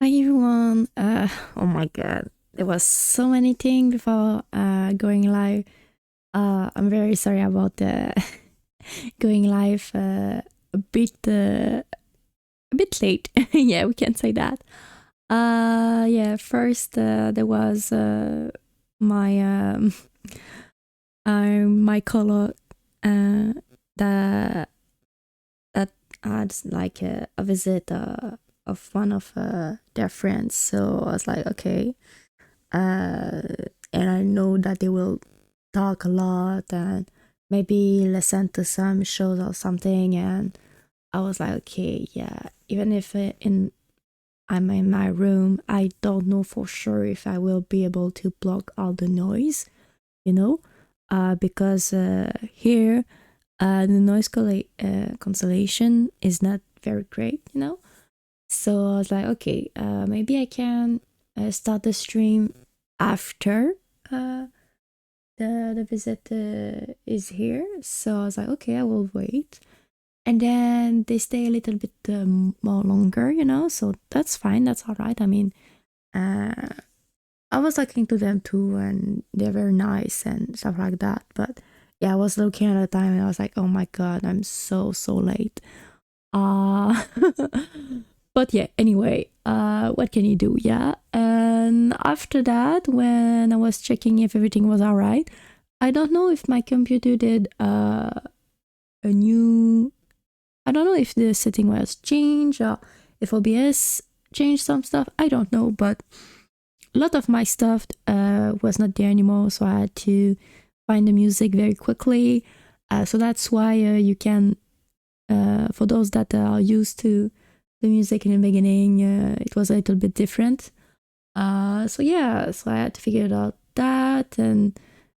Hi everyone. Oh my god, there was so many things before going live. I'm very sorry about the going live a bit late. Yeah, we can say that. Yeah, first there was my my colleague uh that had like a visit of one of their friends. So I was like, okay. Uh, and I know that they will talk a lot and maybe listen to some shows or something. And I was like, okay, yeah. Even if I'm in my room, I don't know for sure if I will be able to block all the noise, you know, because here the noise cancellation is not very great, you know. So I was like, okay, maybe I can start the stream after uh, the visit is here. So I was like, okay, I will wait. And then they stay a little bit more longer, you know. So that's fine. That's all right. I mean, uh, I was talking to them too, and they're very nice and stuff like that. But yeah, I was looking at the time, and I was like, oh my god, I'm so late. Uh but yeah, anyway, what can you do? Yeah. And after that, when I was checking if everything was all right, I don't know if my computer did a new, I don't know if the setting was changed or if OBS changed some stuff. I don't know, but a lot of my stuff was not there anymore, so I had to find the music very quickly. So that's why you can, for those that are used to the music in the beginning, it was a little bit different. So yeah, so I had to figure out that, and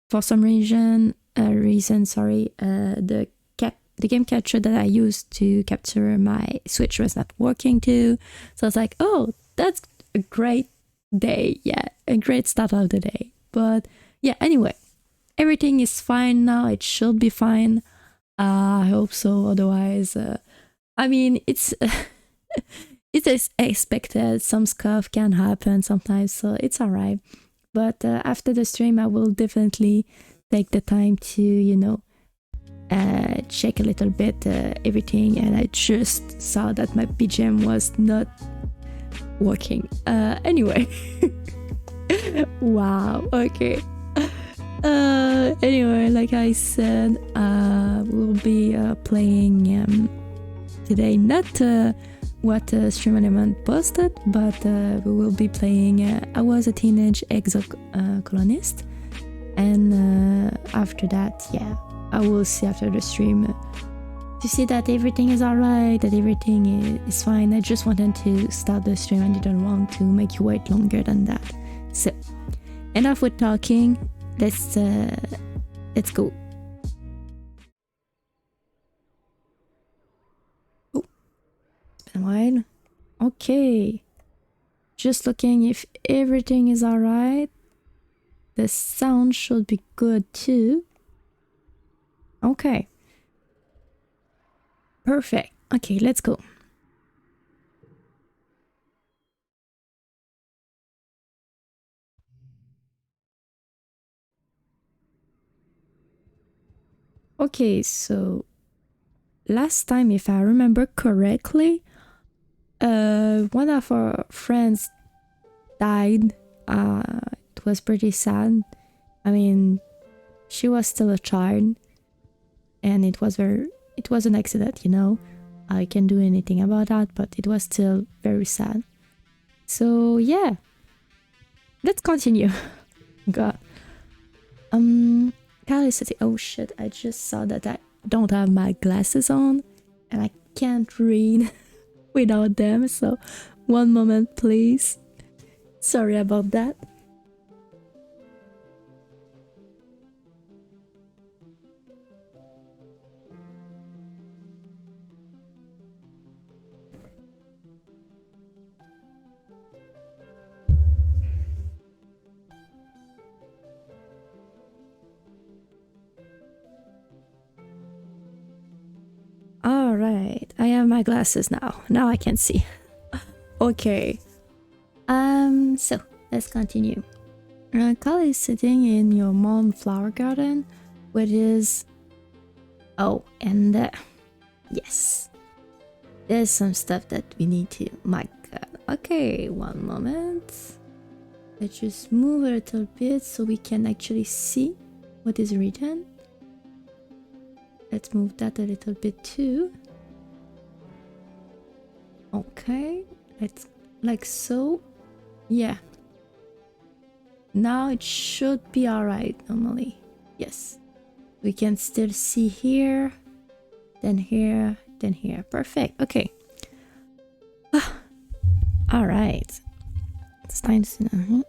for some reason, sorry, the game capture that I used to capture my Switch was not working too. So I was like, oh, that's a great day, yeah, a great start of the day. But yeah, anyway, everything is fine now. It should be fine. I hope so. Otherwise, I mean, it's it's expected. Some stuff can happen sometimes, so it's alright. But after the stream, I will definitely take the time to, check a little bit everything. And I just saw that my BGM was not working. Anyway, wow. Okay. Anyway, like I said, we'll be playing today, not what Stream Element posted, but we will be playing I Was a Teenage Exocolonist. And after that, yeah, I will see after the stream to see that everything is alright, that everything is fine. I just wanted to start the stream. I didn't want to make you wait longer than that. So, enough with talking. Let's go. Oh, it's been a while. Okay. Just looking if everything is alright. The sound should be good too. Okay. Perfect. Okay, let's go. Okay, so last time, if I remember correctly, one of our friends died. It was pretty sad. I mean, she was still a child, and it was an accident, you know. I can't do anything about that, but it was still very sad. So yeah, let's continue. God. Calicity. Oh shit! I just saw that I don't have my glasses on, and I can't read without them. So, one moment, please. Sorry about that. All right, I have my glasses now. Now I can see. Okay. So let's continue. Carl is sitting in your mom's flower garden with his... Oh, and yes, there's some stuff that we need to... My god. Okay, one moment. Let's just move a little bit so we can actually see what is written. Let's move that a little bit too. Okay, let's like so. Yeah. Now it should be alright normally. Yes. We can still see here, then here, then here. Perfect. Okay. Alright. It's time to...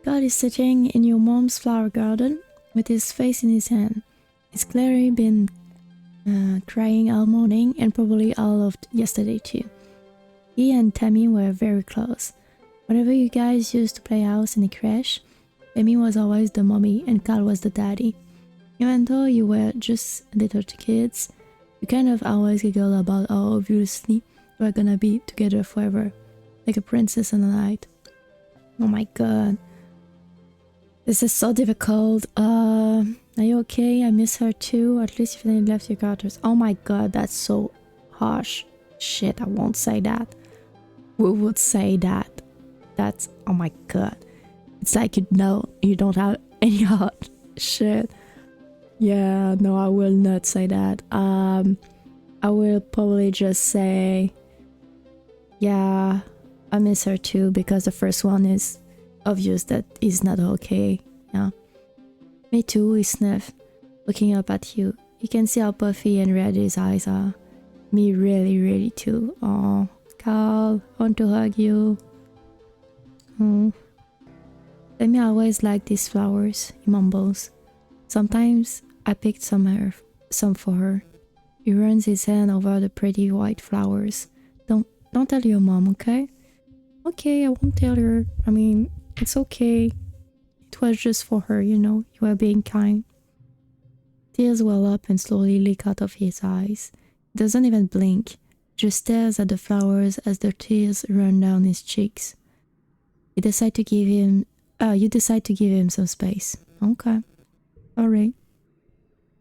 God is sitting in your mom's flower garden with his face in his hand. He's clearly been crying all morning and probably all of yesterday too. He and Tammy were very close. Whenever you guys used to play house in the creche, Tammy was always the mommy and Carl was the daddy. Even though you were just little kids, you kind of always giggle about how obviously we're gonna be together forever, like a princess and a knight. Oh my god. This is so difficult. Are you okay? I miss her too. At least you finally left your quarters. Oh my god, that's so harsh. Shit, I won't say that. Who would say that? That's... oh my god. It's like you know you don't have any heart. Shit. Yeah, no, I will not say that. I will probably just say... yeah, I miss her too, because the first one is obvious that is not okay. Yeah. Me too, he sniffed, looking up at you. You can see how puffy and red his eyes are. Me really, really too. Oh, Carl, I want to hug you. Oh. Let me always like these flowers, he mumbles. Sometimes I picked some for her. He runs his hand over the pretty white flowers. Don't tell your mom, okay? Okay, I won't tell her. I mean, it's okay. It was just for her, you know. You were being kind. Tears well up and slowly leak out of his eyes. He doesn't even blink. Just stares at the flowers as the tears run down his cheeks. You decide to give him some space. Okay. Alright.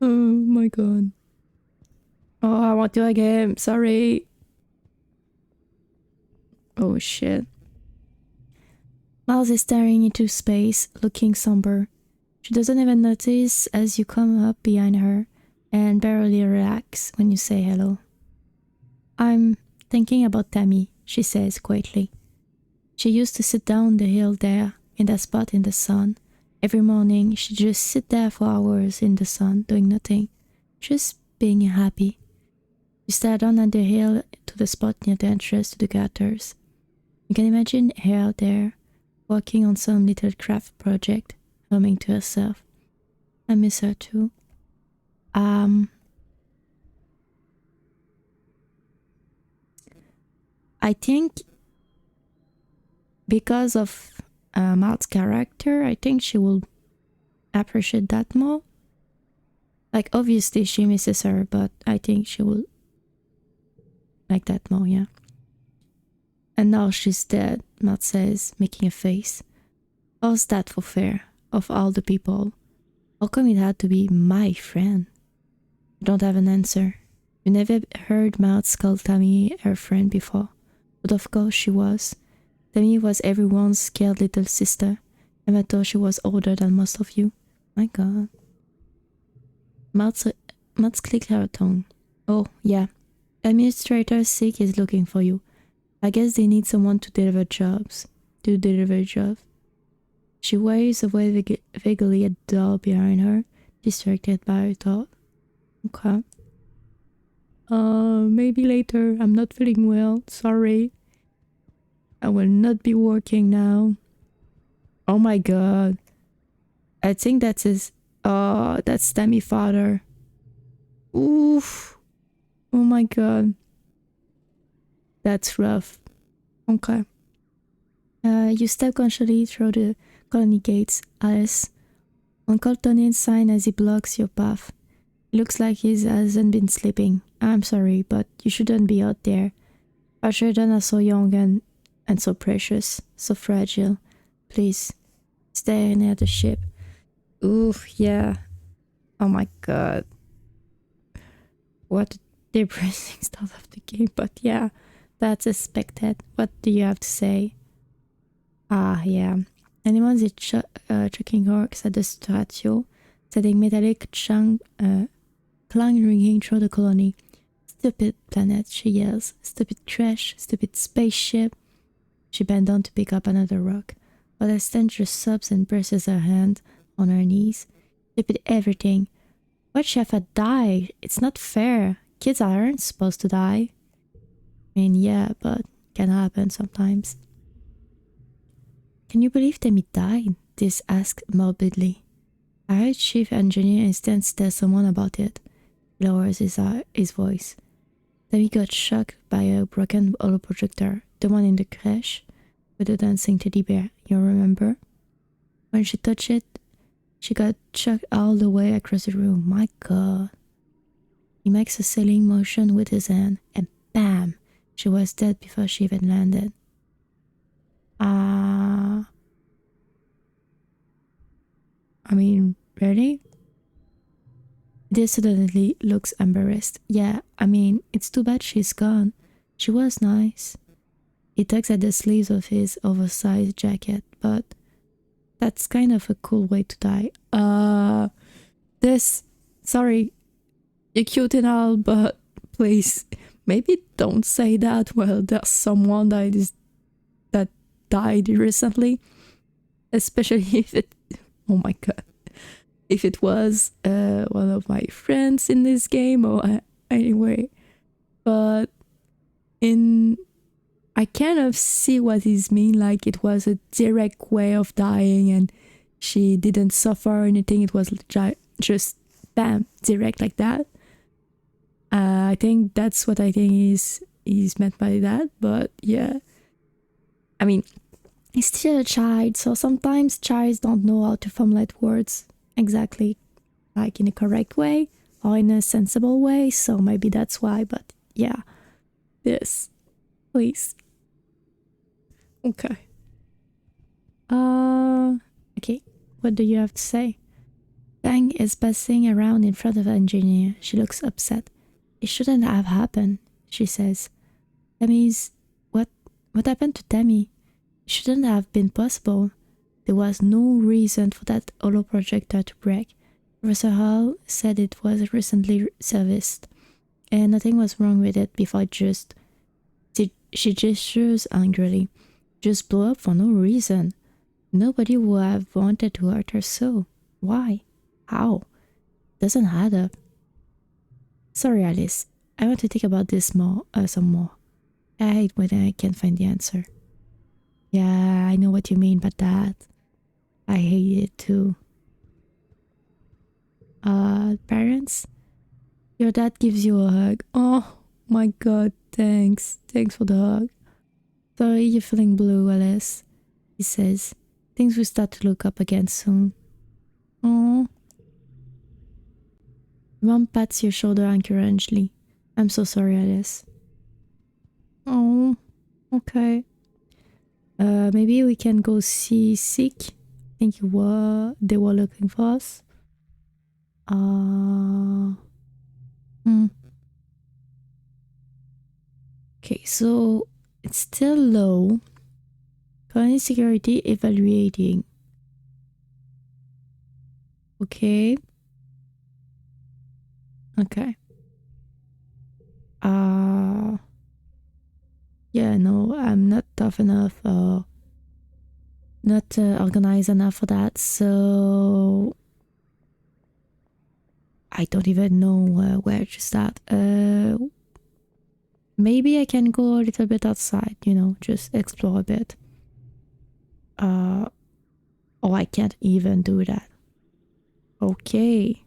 Oh my god. Oh, I want to hug him. Sorry. Oh shit. Miles is staring into space, looking somber. She doesn't even notice as you come up behind her and barely relax when you say hello. I'm thinking about Tammy, she says quietly. She used to sit down the hill there, in that spot in the sun. Every morning, she'd just sit there for hours in the sun, doing nothing, just being happy. She stared down at the hill to the spot near the entrance to the gutters. You can imagine her out there, working on some little craft project, humming to herself. I miss her too. I think because of Matt's character, I think she will appreciate that more. Like, obviously she misses her, but I think she will like that more, yeah. And now she's dead, Matt says, making a face. How's that for fair, of all the people? How come it had to be my friend? You don't have an answer. You never heard Matt call Tammy her friend before, but of course she was. Tammy was everyone's scared little sister, and I thought she was older than most of you. My god. Matt's clicked her tongue. Oh, yeah. Administrator Sick is looking for you. I guess they need someone to deliver jobs. She waves away vaguely at the door behind her, distracted by her thought. Okay. Maybe later. I'm not feeling well. Sorry. I will not be working now. Oh my god. I think that's his... oh, that's Tammy's father. Oof. Oh my god. That's rough. Okay. You step consciously through the colony gates, Alice. Uncle Tony signs as he blocks your path. It looks like he hasn't been sleeping. I'm sorry, but you shouldn't be out there. Our children are so young and so precious, so fragile. Please, stay near the ship. Ooh, yeah. Oh my god. What a depressing start of the game, but yeah, that's expected. What do you have to say? Ah, yeah. Anyone is chucking orcs at the statue, setting metallic clang ringing through the colony. Stupid planet, she yells. Stupid crash, stupid spaceship. She bent down to pick up another rock, but Estelle just sobs and presses her hand on her knees. Stupid everything. Why'd Shefa die? It's not fair. Kids aren't supposed to die. I mean, yeah, but can happen sometimes. Can you believe Demi died? This asked morbidly. I heard Chief Engineer Instance tell someone about it. He lowers his voice. Demi got shocked by a broken holoprojector, the one in the crèche with the dancing teddy bear, you remember? When she touched it, she got chucked all the way across the room. My god. He makes a sailing motion with his hand, and bam! She was dead before she even landed. I mean, really? This suddenly looks embarrassed. Yeah, I mean, it's too bad she's gone. She was nice. He tugs at the sleeves of his oversized jacket, but that's kind of a cool way to die. Sorry, you're cute and all, but please, maybe don't say that. Well, there's someone that died recently, especially if it, oh my god, if it was one of my friends in this game, or anyway. But I kind of see what he's mean, like it was a direct way of dying and she didn't suffer or anything. It was just bam, direct like that. I think that's what I think is meant by that. But yeah, I mean, he's still a child, so sometimes childs don't know how to formulate words exactly like in a correct way or in a sensible way, so maybe that's why. But yeah, this, please. Okay. Okay, what do you have to say? Tang is passing around in front of the engineer. She looks upset. It shouldn't have happened, she says. Tammy's... What happened to Tammy? It shouldn't have been possible. There was no reason for that holoprojector to break. Professor Hall said it was recently serviced, and nothing was wrong with it before it just... She gestures angrily. Just blew up for no reason. Nobody would have wanted to hurt her so. Why? How? Doesn't add up. Sorry, Alice. I want to think about this some more. I hate when I can't find the answer. Yeah, I know what you mean by that. I hate it too. Parents? Your dad gives you a hug. Oh my god, thanks. Thanks for the hug. Sorry you're feeling blue, Alice, he says. Things will start to look up again soon. Oh. Mom pats your shoulder encouragingly. I'm so sorry, Alice. Oh, okay. Maybe we can go see Sick. I think they were looking for us. Okay, so it's still low. Colony security evaluating. Okay. Okay. Yeah, no, I'm not tough enough or not organized enough for that, so I don't even know where to start. Maybe I can go a little bit outside, just explore a bit. Oh, I can't even do that. Okay.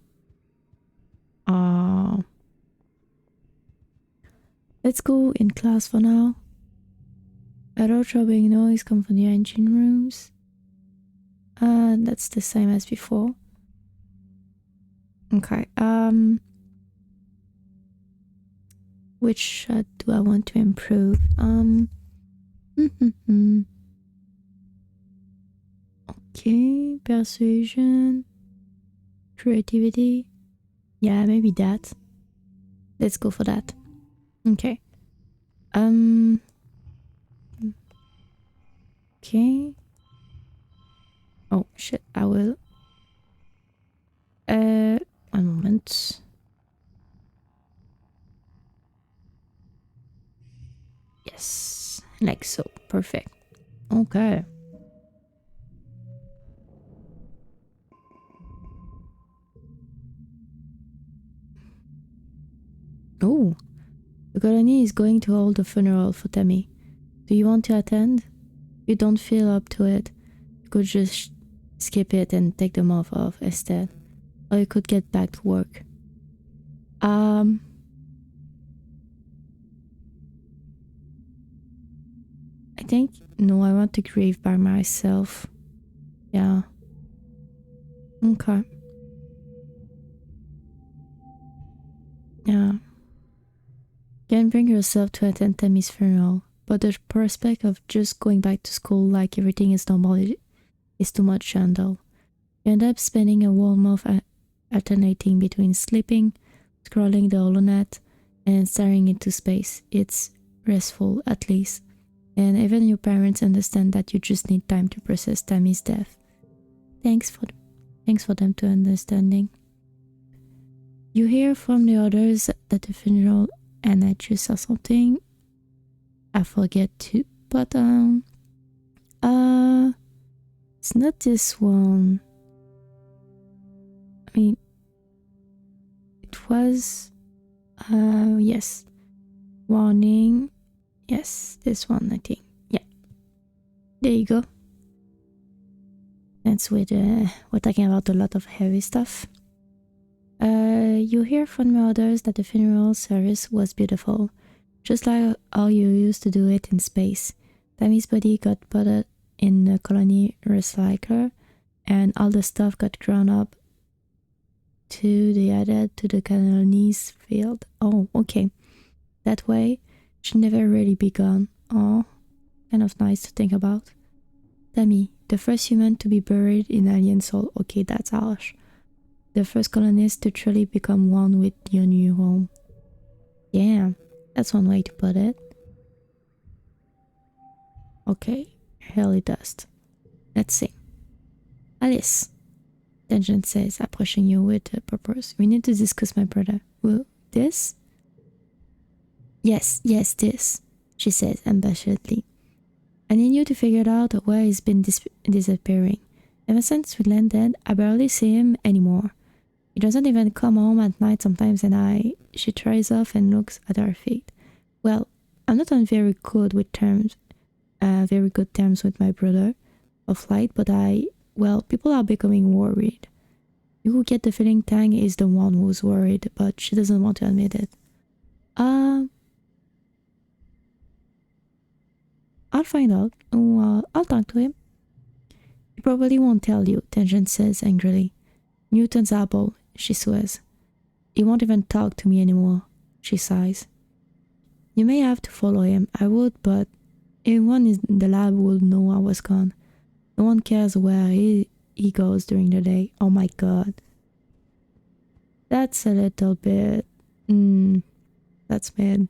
Let's go in class for now. A low throbbing noise comes from the engine rooms. That's the same as before. Okay. Which shot do I want to improve? Okay, persuasion, creativity. Yeah, maybe that. Let's go for that. Okay. Okay. Oh shit, I will. One moment. Yes, like so. Perfect. Okay. Oh, the colony is going to hold a funeral for Tammy. Do you want to attend? You don't feel up to it. You could just skip it and take the month off instead. Or you could get back to work. I think, no, I want to grieve by myself. Yeah. Okay. Yeah. You can bring yourself to attend Tammy's funeral, but the prospect of just going back to school like everything is normal is too much to handle. You end up spending a whole month alternating between sleeping, scrolling the holonet, and staring into space. It's restful, at least. And even your parents understand that you just need time to process Tammy's death. Thanks for them to understanding. You hear from the others at the funeral, and I just saw something. I forget to, but it's not this one. I mean, it was, yes, warning. Yes, this one, I think. Yeah, there you go. That's with we're talking about a lot of heavy stuff. You hear from the others that the funeral service was beautiful, just like how you used to do it in space. Tammy's body got put in the colony recycler, and all the stuff got ground up to the added to the colony's field. Oh, okay. That way, she'd never really be gone. Oh, kind of nice to think about. Tammy, the first human to be buried in alien soil. Okay, that's harsh. The first colonist to truly become one with your new home. Yeah, that's one way to put it. Okay, hell dust. Let's see. Alice, Tangent says, approaching you with a purpose. We need to discuss my brother. Well, this? Yes, this, she says ambitiously. I need you to figure out where he's been disappearing. Ever since we landed, I barely see him anymore. He doesn't even come home at night sometimes, and she tries off and looks at her feet. Well, I'm not on very good terms with my brother of light, but people are becoming worried. You get the feeling Tang is the one who's worried, but she doesn't want to admit it. I'll find out. I'll talk to him. He probably won't tell you, Tangent says angrily. Newton's apple, she swears. He won't even talk to me anymore, she sighs. You may have to follow him. I would, but everyone in the lab would know I was gone. No one cares where he goes during the day. Oh my god. That's a little bit... that's bad.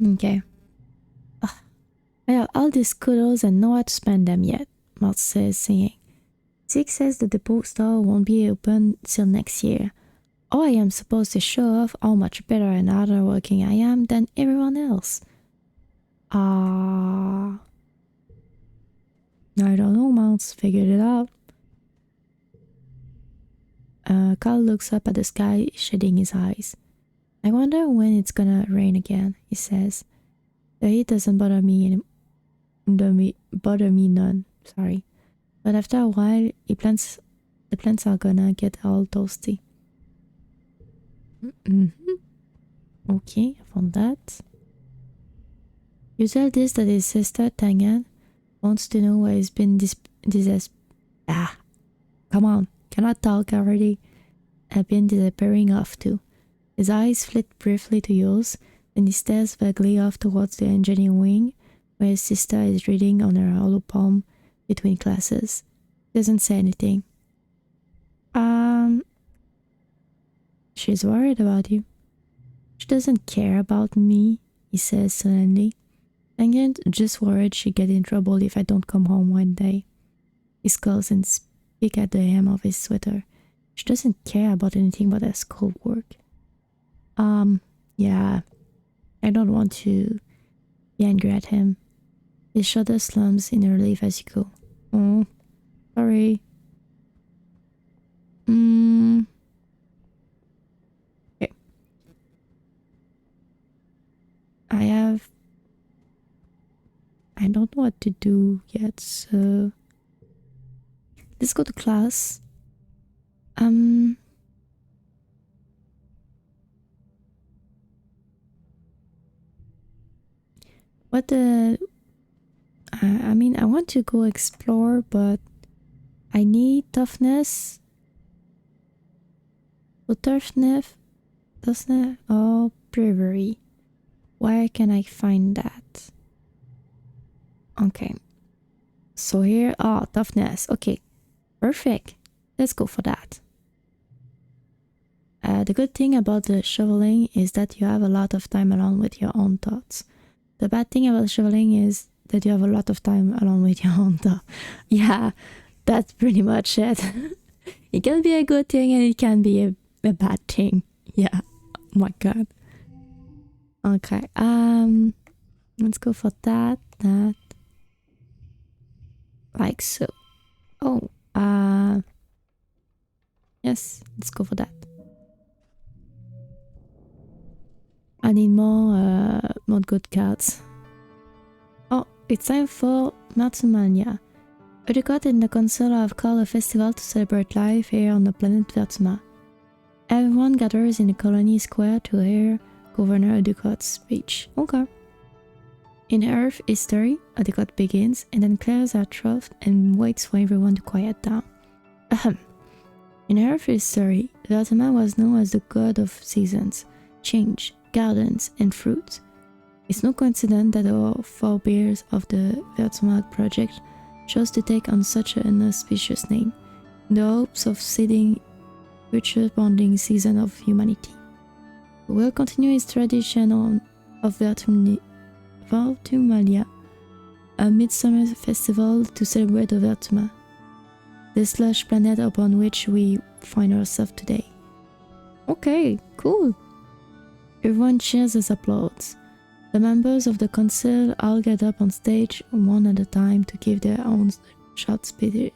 Okay. I have all these kudos and know how to spend them yet, Mart says, singing. Zeke says the depot store won't be open till next year. I am supposed to show off how much better and harder working I am than everyone else. I don't know, Mounts figured it out. Carl looks up at the sky, shading his eyes. I wonder when it's gonna rain again, he says. The heat doesn't bother me none, sorry. But after a while, the plants are gonna get all toasty. Okay, I found that. You tell this that his sister, Tangan, wants to know why he's been come on, cannot talk already. I've been disappearing off too. His eyes flit briefly to yours, then he stares vaguely off towards the engineering wing, where his sister is reading on her hollow palm between classes. He doesn't say anything. She's worried about you. She doesn't care about me, he says suddenly. I'm just worried she'll get in trouble if I don't come home one day. He scolds and speaks at the hem of his sweater. She doesn't care about anything but her schoolwork. Yeah, I don't want to be angry at him. His shoulder slumps in relief as you go. Oh, sorry. Okay. I don't know what to do yet, so let's go to class. I mean, I want to go explore, but I need toughness. So toughness, or bravery. Where can I find that? Okay. So here, toughness. Okay, perfect. Let's go for that. The good thing about the shoveling is that you have a lot of time alone with your own thoughts. The bad thing about shoveling is that you have a lot of time alone with your own thoughts. Yeah, that's pretty much it. It can be a good thing and it can be a bad thing. Yeah. Oh my god. Okay. Let's go for that. Like so. Oh. Yes. Let's go for that. I need more good cards. Oh, it's time for Martzmania. Udicott and the Council have called a festival to celebrate life here on the planet Vertma. Everyone gathers in the colony square to hear Governor Udicott's speech. Okay. In Earth history, Udicott begins and then clears her throat and waits for everyone to quiet down. Ahem. In Earth history, Vertma was known as the god of seasons, change, gardens, and fruits. It's no coincidence that our forebears of the Vertma project chose to take on such an auspicious name, in the hopes of seeding future bonding season of humanity. We will continue its tradition of Vertumalia, a midsummer festival to celebrate the Vertma, the slush planet upon which we find ourselves today. Okay, cool. Everyone cheers as applauds. The members of the council all get up on stage one at a time to give their own short speeches.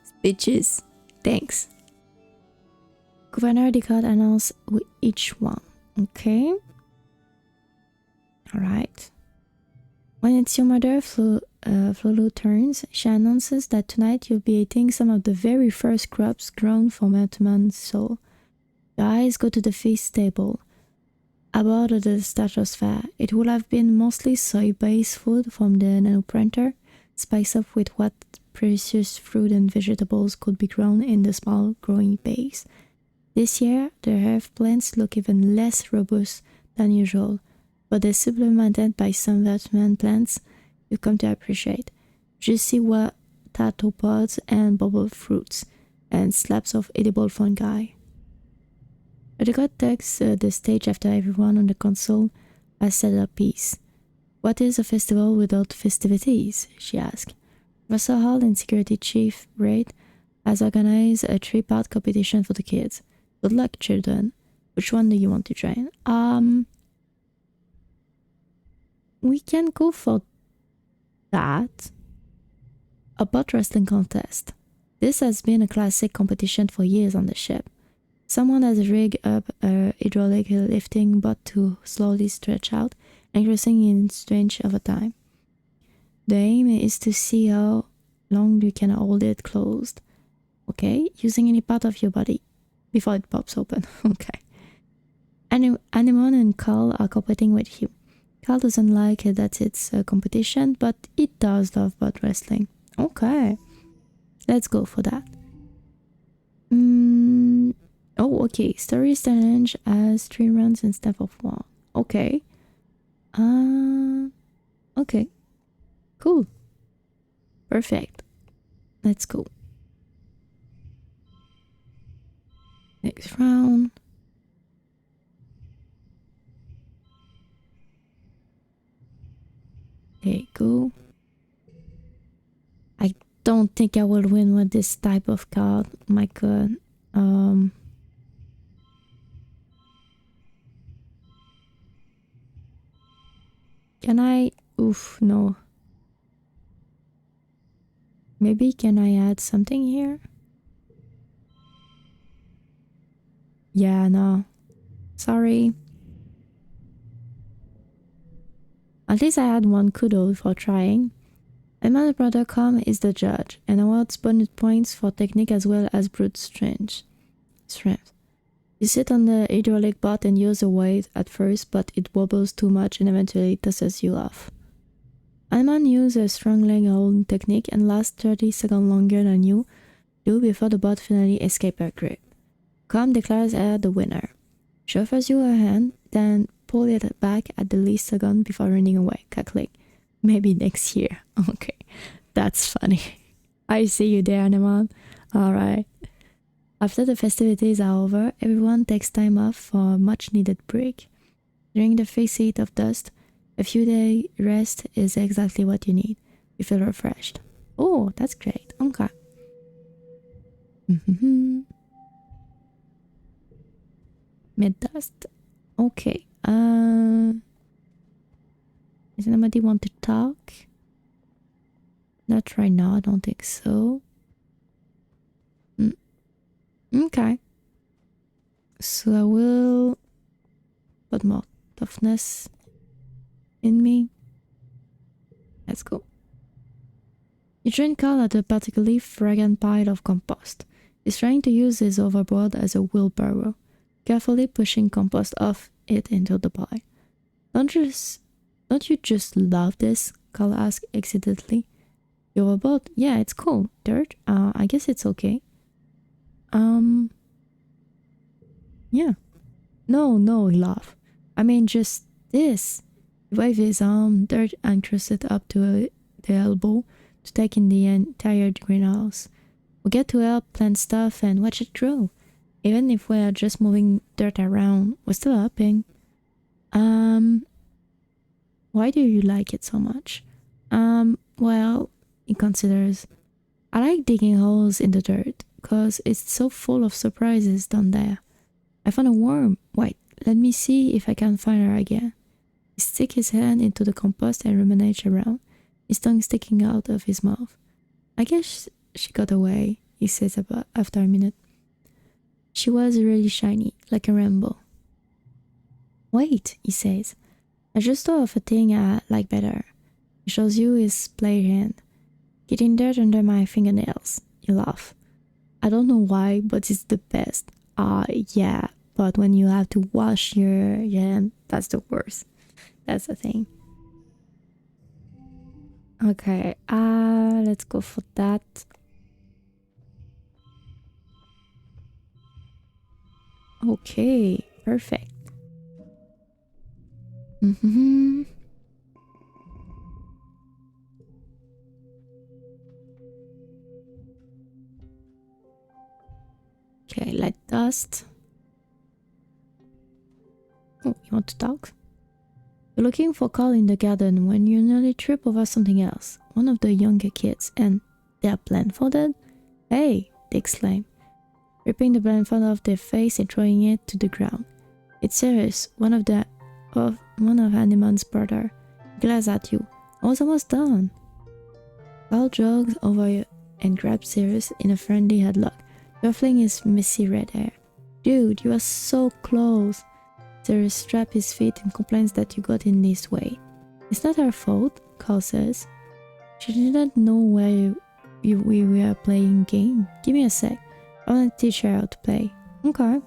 Speeches. Thanks. Governor Udicott announced each one. Okay. Alright. When it's your mother, Flolo turns, she announces that tonight you'll be eating some of the very first crops grown for Mertman's soul. Your eyes go to the feast table. Aboard the stratosphere, it would have been mostly soy-based food from the nanoprinter, spiced up with what precious fruit and vegetables could be grown in the small growing base. This year, the herb plants look even less robust than usual, but they're supplemented by some Vertman plants you've come to appreciate. Juicy potato pods and bubble fruits, and slabs of edible fungi. Udicott takes the stage after everyone on the council has said their piece. What is a festival without festivities? She asked. Professor Hall and Security Chief Braid has organized a 3-part competition for the kids. Good luck, children. Which one do you want to join? We can go for that. A butt wrestling contest. This has been a classic competition for years on the ship. Someone has rigged up a hydraulic lifting butt to slowly stretch out, increasing in strength over time. The aim is to see how long you can hold it closed. Okay, using any part of your body before it pops open. Okay. Anemone and Carl are competing with you. Carl doesn't like it that it's a competition, but it does love butt wrestling. Okay, let's go for that. Oh, okay. Story challenge as 3 rounds instead of 1. Okay. Okay. Cool. Perfect. Let's go. Next round. There you go. I don't think I will win with this type of card. My god. Can I? Oof, no. Maybe can I add something here? Yeah, no. Sorry. At least I had one kudos for trying. Emmanuel.com is the judge and awards bonus points for technique as well as brute strength. You sit on the hydraulic bot and use the weight at first, but it wobbles too much and eventually tosses you off. Alman uses a strong leg hold technique and lasts 30 seconds longer than you do before the bot finally escapes her grip. Com declares her the winner. She offers you her hand, then pull it back at the least second before running away. Click. Maybe next year. Okay, that's funny. I see you there, Naman. Alright. After the festivities are over, everyone takes time off for a much needed break. During the face heat of dust, a few days rest is exactly what you need. You feel refreshed. Oh, that's great. Okay. Mid dust. Okay. Does anybody want to talk? Not right now, I don't think so. Okay. So I will put more toughness in me. Let's go. You join Carl at a particularly fragrant pile of compost. He's trying to use his overboard as a wheelbarrow, carefully pushing compost off it into the pile. Don't you just love this? Carl asked excitedly. Your overboard? Yeah, it's cool. Dirt? I guess it's okay. Yeah. No, laugh. I mean, just this. He waved his arm, dirt encrusted up to the elbow, to take in the entire greenhouse. We get to help plant stuff and watch it grow. Even if we're just moving dirt around, we're still helping. Why do you like it so much? Well, he considers. I like digging holes in the dirt, cause it's so full of surprises down there. I found a worm. Wait, let me see if I can find her again. He sticks his hand into the compost and ruminates around, his tongue sticking out of his mouth. I guess she got away, he says after a minute. She was really shiny, like a rainbow. Wait, he says. I just thought of a thing I like better. He shows you his play hand. Getting dirt under my fingernails. You laugh. I don't know why, but it's the best. Yeah, but when you have to wash your hand, that's the worst. That's the thing. Okay, let's go for that. Okay, perfect. Okay, light dust. Oh, you want to talk? You're looking for Carl in the garden when you nearly trip over something else. One of the younger kids, and they're blindfolded? Hey, they exclaim, ripping the blindfold off their face and throwing it to the ground. It's Cyrus, one of Hanuman's brother. He glares at you. I was almost done. Carl jogs over you and grabs Cyrus in a friendly headlock, ruffling his messy red hair. Dude, you are so close. Cyrus straps his feet and complains that you got in his way. It's not her fault, Carl says. She didn't know where we were playing game. Give me a sec. I want to teach her how to play. Okay.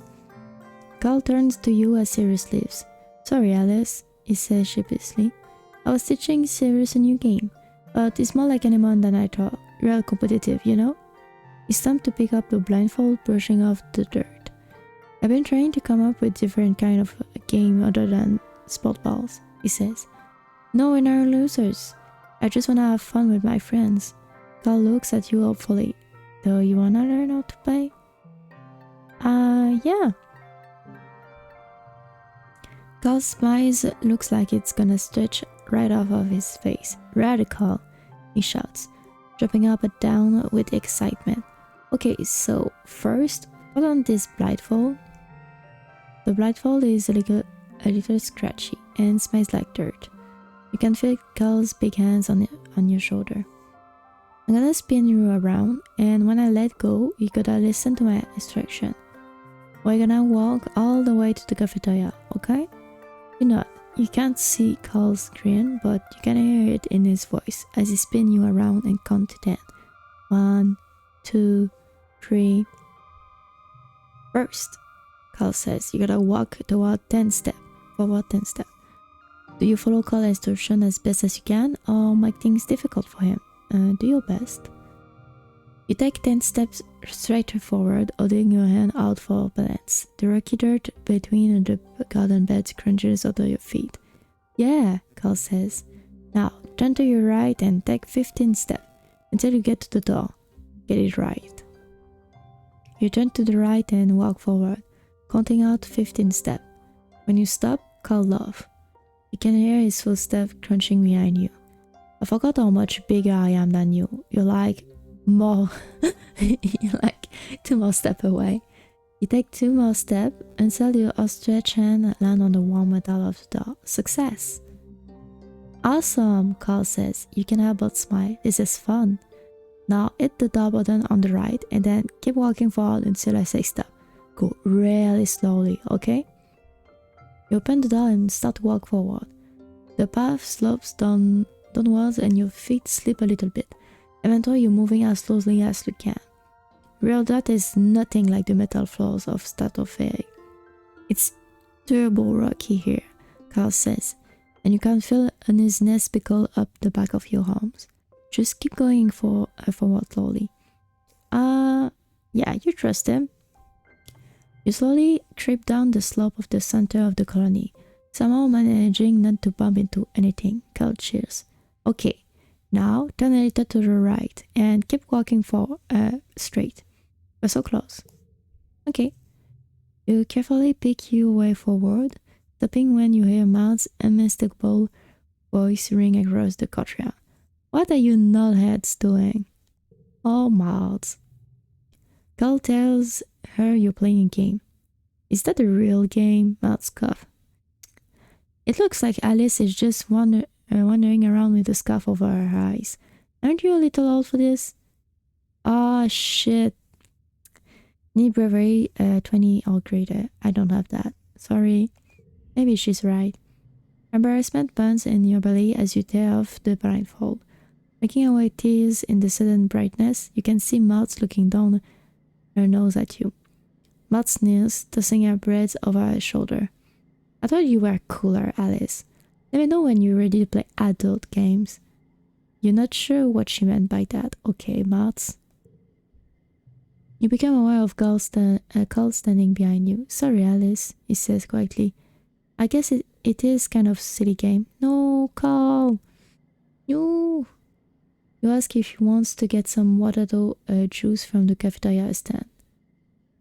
Carl turns to you as Cyrus leaves. Sorry, Alice, he says sheepishly. I was teaching Cyrus a new game, but it's more like anyone than I thought. Real competitive, you know? It's time to pick up the blindfold, brushing off the dirt. I've been trying to come up with different kind of game other than sport balls, he says. No winner or losers. I just wanna have fun with my friends. Carl looks at you hopefully. Do you wanna learn how to play? Yeah. Carl's smile looks like it's gonna stretch right off of his face. Radical, he shouts, jumping up and down with excitement. Okay, so first, put on this blindfold. The blindfold is a little scratchy and smells like dirt. You can feel Carl's big hands on your shoulder. I'm gonna spin you around, and when I let go, you gotta listen to my instruction. We're gonna walk all the way to the cafeteria, okay? You know, you can't see Carl's grin, but you can hear it in his voice as he spins you around and count to 10. 1, 2, 3. First, Carl says, you gotta walk toward 10 steps. Forward 10 steps. Do you follow Carl's instruction as best as you can, or make things difficult for him? Do your best. You take 10 steps straight forward, holding your hand out for balance. The rocky dirt between the garden beds crunches under your feet. Yeah, Carl says. Now, turn to your right and take 15 steps until you get to the door. Get it right. You turn to the right and walk forward, counting out 15 steps. When you stop, Carl laughs. You can hear his footsteps crunching behind you. I forgot how much bigger I am than you. You're like more you're like 2 more steps away. You take 2 more steps until your outstretched hand land on the warm metal of the door. Success! Awesome, Carl says. You can help but smile. This is fun. Now hit the door button on the right and then keep walking forward until I say stop. Go really slowly, okay? You open the door and start to walk forward. The path slopes downwards and your feet slip a little bit. Eventually you're moving as slowly as you can. Real dirt is nothing like the metal floors of Stratospheric. It's turbo rocky here, Carl says, and you can feel uneasiness pickle up the back of your arms. Just keep going forward slowly. Yeah, you trust him. You slowly trip down the slope of the center of the colony, somehow managing not to bump into anything. Carl cheers. Okay, now turn a little to the right and keep walking straight. We're so close. Okay. You carefully pick your way forward, stopping when you hear Maud's unmistakable voice ring across the courtyard. What are you nutheads doing? Oh, Maud. Carl tells her you're playing a game. Is that a real game? Maud scoffs. It looks like Alice is just wandering around with a scarf over her eyes. Aren't you a little old for this? Ah, shit. Need bravery, 20 or greater. I don't have that. Sorry. Maybe she's right. Embarrassment burns in your belly as you tear off the blindfold. Making away tears in the sudden brightness, you can see Maud looking down her nose at you. Maud sneers, tossing her braids over her shoulder. I thought you were cooler, Alice. Let me know when you're ready to play adult games. You're not sure what she meant by that. Okay, Maud. You become aware of Carl standing behind you. Sorry, Alice, he says quietly. I guess it is kind of a silly game. No, Carl. No. You ask if he wants to get some water juice from the cafeteria stand.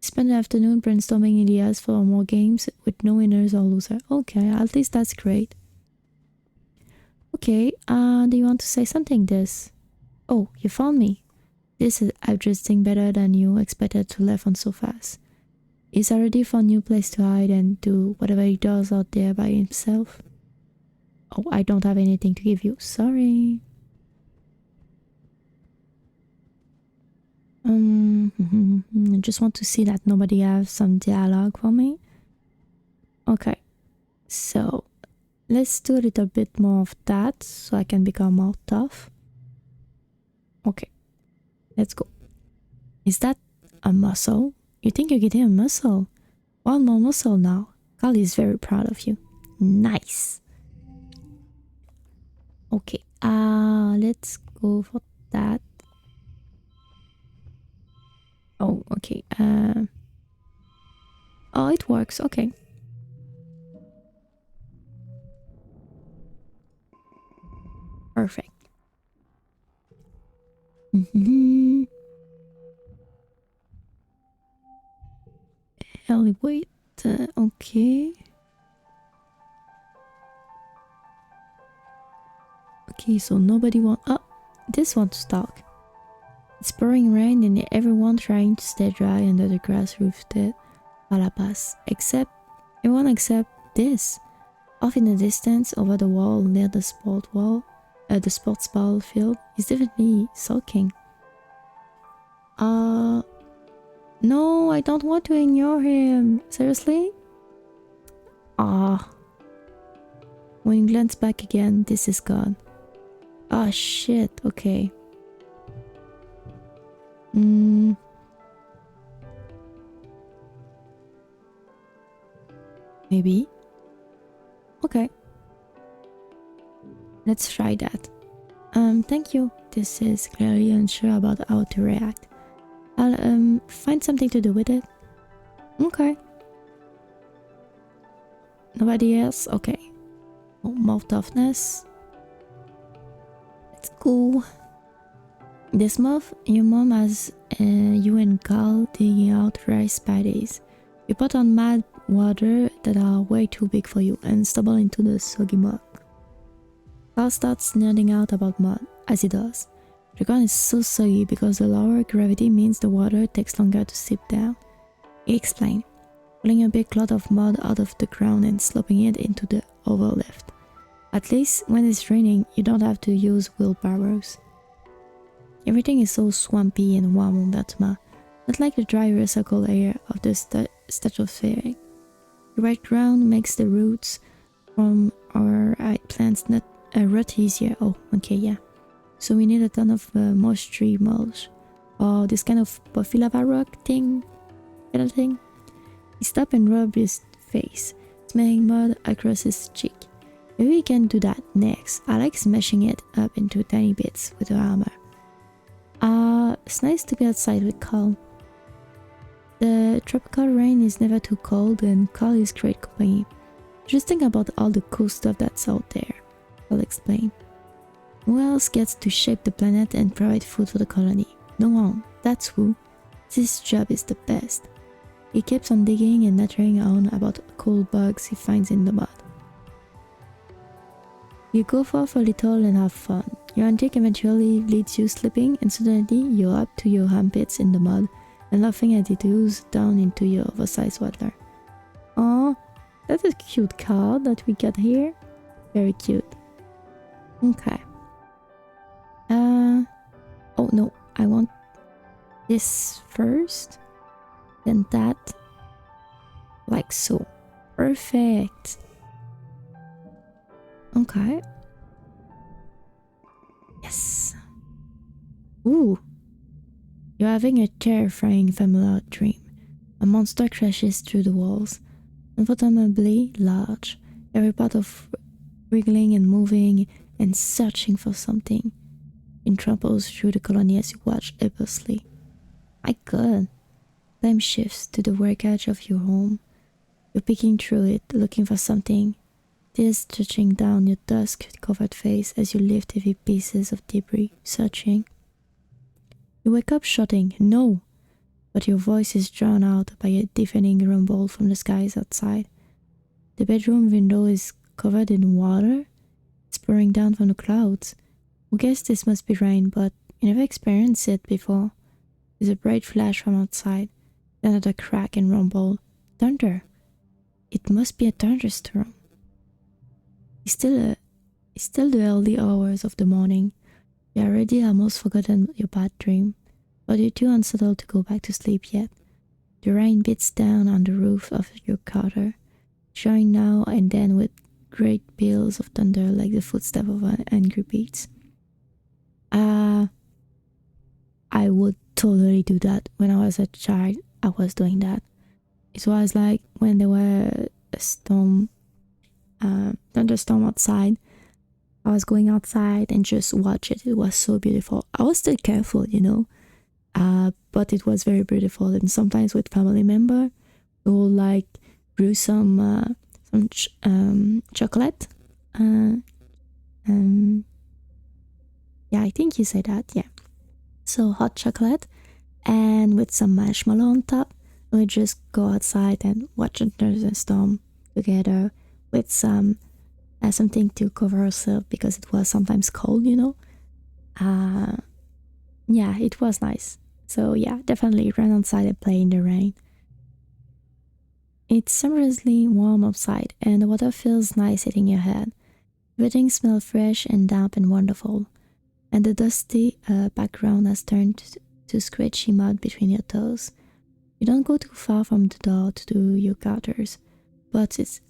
Spend the afternoon brainstorming ideas for more games with no winners or losers. Okay, at least that's great. Okay, do you want to say something, This? Oh, you found me. This is adjusting better than you expected to leave on so fast. He's already found a new place to hide and do whatever he does out there by himself. Oh, I don't have anything to give you. Sorry. I just want to see that nobody has some dialogue for me. Okay, so let's do a little bit more of that so I can become more tough. Okay, let's go. Is that a muscle? You think you're getting a muscle? One more muscle now. Carl is very proud of you. Nice. Okay, let's go for that. Oh, okay. Oh, it works. Okay. Perfect. Wait. Okay. Okay, so nobody wants. Oh, this wants to talk. It's pouring rain and everyone trying to stay dry under the grass roofed palapas. Everyone except this. Off in the distance, over the wall near the sports ball field, is definitely soaking. No, I don't want to ignore him. Seriously? When he glanced back again, this is gone. Ah, shit, okay. Maybe. Okay. Let's try that. Thank you. This is clearly unsure about how to react. I'll find something to do with it. Okay. Nobody else? Okay. Oh, more toughness. Let's go. This month, your mom has you and Carl digging out rice paddies. You put on mad water that are way too big for you and stumble into the soggy mud. Carl starts nerding out about mud, as he does. The ground is so soggy because the lower gravity means the water takes longer to seep down. He explained, pulling a big clod of mud out of the ground and sloping it into the overlift. At least when it's raining, you don't have to use wheelbarrows. Everything is so swampy and warm on Autrement, not like the dry recycled air of the stratosphere. The wet ground makes the roots from our plants not rot easier. Oh, okay, yeah. So we need a ton of moisture mulch, or this kind of puffy lava rock thing, kind of thing. He stopped and rubbed his face, smearing mud across his cheek. Maybe we can do that next. I like smashing it up into tiny bits with a hammer. It's nice to be outside with Carl. The tropical rain is never too cold and Carl is great company. Just think about all the cool stuff that's out there, I'll explain. Who else gets to shape the planet and provide food for the colony? No one, that's who. This job is the best. He keeps on digging and nattering on about cool bugs he finds in the mud. You go off a little and have fun. Your antic eventually leads you slipping and suddenly you're up to your armpits in the mud and laughing at it ooze down into your oversized waddler. Aw, that's a cute card that we got here. Very cute. Okay. Oh no, I want this first, then that, like so. Perfect. Okay. Yes. Ooh. You're having a terrifying familiar dream. A monster crashes through the walls, unfathomably large, every part of wriggling and moving and searching for something. It tramples through the colony as you watch helplessly. My god. Time shifts to the wreckage of your home. You're peeking through it, looking for something. Tears touching down your dust-covered face as you lift heavy pieces of debris, searching. You wake up shouting, "No!" but your voice is drowned out by a deafening rumble from the skies outside. The bedroom window is covered in water. It's pouring down from the clouds. I guess this must be rain, but you never experienced it before. There's a bright flash from outside, then another crack and rumble. Thunder! It must be a thunderstorm. It's still the early hours of the morning. You already almost forgotten your bad dream, but you're too unsettled to go back to sleep yet. The rain beats down on the roof of your quarter, showering now and then with great peals of thunder like the footsteps of an angry beast. I would totally do that. When I was a child, I was doing that. It was like when there were a thunderstorm outside. I was going outside and just watch it. It was so beautiful. I was still careful, but it was very beautiful. And sometimes with family member, we will like brew some chocolate. Yeah, I think you say that, yeah. So hot chocolate and with some marshmallow on top. We just go outside and watch a thunderstorm together with something to cover ourselves because it was sometimes cold, you know. Yeah, it was nice. So yeah, definitely run outside and play in the rain. It's summerly warm outside and the water feels nice hitting your head. Everything smells fresh and damp and wonderful, and the dusty background has turned to scratchy mud between your toes. You don't go too far from the door to do your gutters, but it's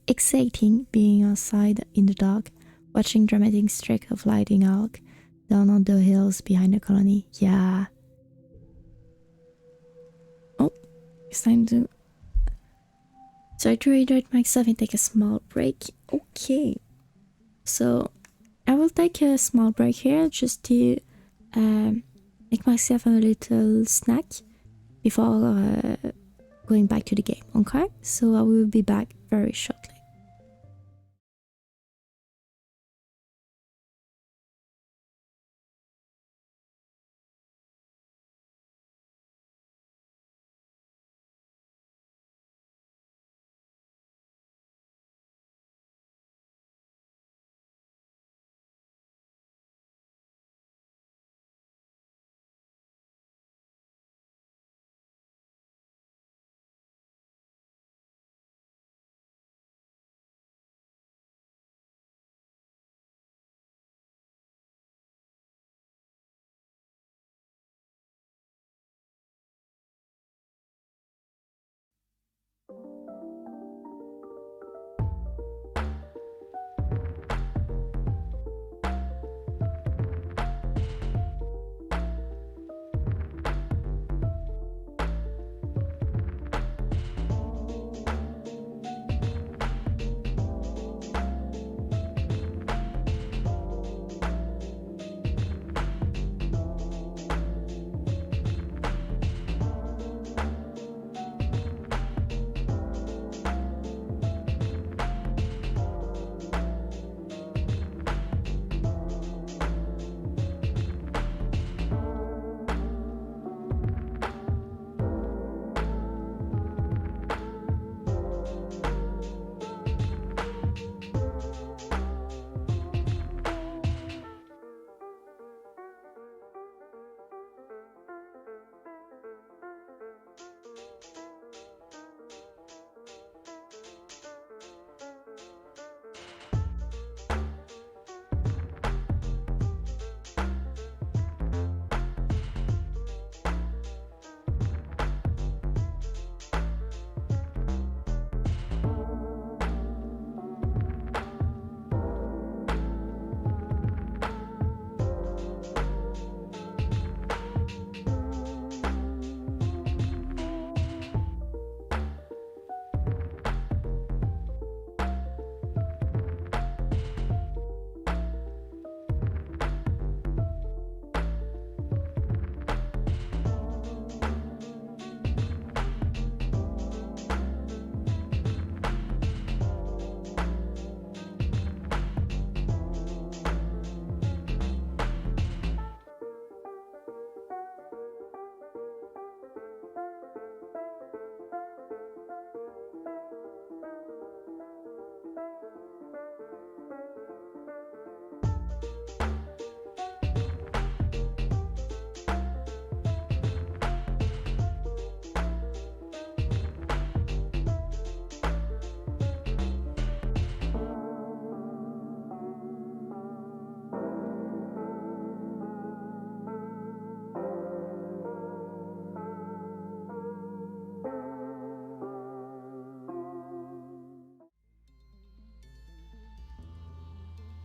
exciting being outside in the dark, watching dramatic streak of lighting arc down on the hills behind the colony. Yeah. Oh, it's time to try to rehydrate myself and take a small break. Okay. So I will take a small break here just to make myself a little snack before going back to the game, okay? So I will be back very shortly.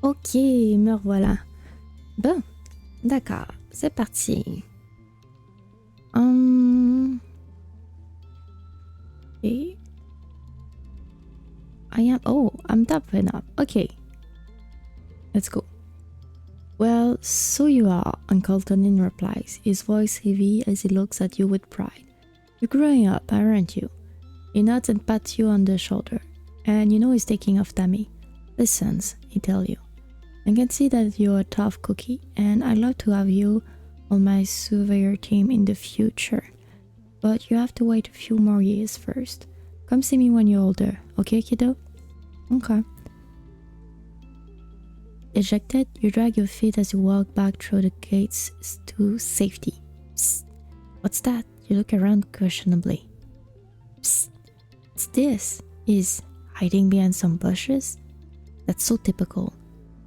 Ok, me revoilà. Bon, d'accord, c'est parti. Okay. I'm topping up. Okay. Let's go. Well, so you are, Uncle Tonin replies, his voice heavy as he looks at you with pride. You're growing up, aren't you? He nods and pats you on the shoulder. And you know he's taking off Tammy. Listens, he tells you. I can see that you're a tough cookie, and I'd love to have you on my surveyor team in the future. But you have to wait a few more years first. Come see me when you're older, okay, kiddo? Okay. Dejected, you drag your feet as you walk back through the gates to safety. Psst. What's that? You look around questionably. Psst. What's this? He's hiding behind some bushes? That's so typical.